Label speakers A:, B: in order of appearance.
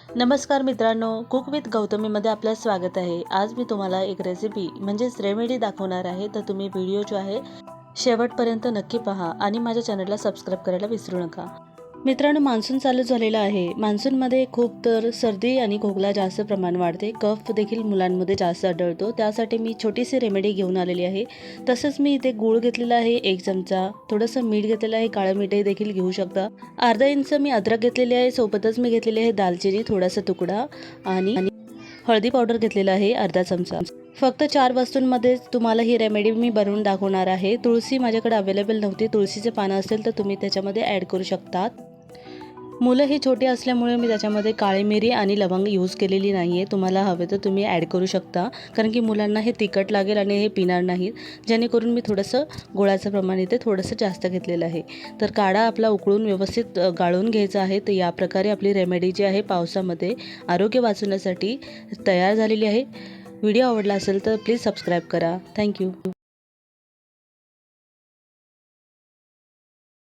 A: नमस्कार मित्रांनो, cook with गौतमीमध्ये आपलं स्वागत आहे। आज मी तुम्हाला एक रेसिपी म्हणजेच रेमेडी दाखवणार आहे। तर तुम्ही व्हिडिओ जो आहे शेवटपर्यंत नक्की पहा आणि माझ्या चॅनलला सबस्क्राइब करायला विसरू नका। मित्रांनो, मान्सून चालू झालेला आहे। मान्सूनमध्ये खूप तर सर्दी आणि खोकला जास्त प्रमाण वाढते, कफ देखील मुलांमध्ये जास्त आढळतो। त्यासाठी मी छोटीशी रेमेडी घेऊन आलेली आहे। तसंच मी इथे गूळ घेतलेला आहे 1 चमचा, थोडंसं मीठ घेतलेलं आहे, काळं मीठही देखील घेऊ शकता। अर्धा इंच मी अद्रक घेतलेली आहे, सोबतच मी घेतलेली आहे दालचिनी थोडासा तुकडा आणि हळदी पावडर घेतलेला आहे अर्धा चमचा। फक्त 4 वस्तूंमध्ये तुम्हाला ही रेमेडी मी बनवून दाखवणार आहे। तुळसी माझ्याकडे अवेलेबल नव्हती, तुळशीचे पानं असेल तर तुम्ही त्याच्यामध्ये ॲड करू शकतात। मुलं ही छोटी असल्यामुळे मी त्याच्यामध्ये काळी मिरी आणि लवंग यूज केलेली नाही आहे। तुम्हाला हवे तर तुम्ही ॲड करू शकता, कारण की मुलांना हे तिखट लागेल आणि हे पिणार नाहीत, जेणेकरून मी थोडंसं गुळाचं प्रमाण इथे थोडंसं जास्त घेतलेलं आहे। तर काढा आपला उकळून व्यवस्थित गाळून घ्यायचा आहे। तर या प्रकारे आपली रेमेडी जी आहे पावसामध्ये आरोग्य वाचवण्यासाठी तयार झालेली आहे। व्हिडिओ आवडला असेल तर प्लीज सबस्क्राईब करा। थँक्यू।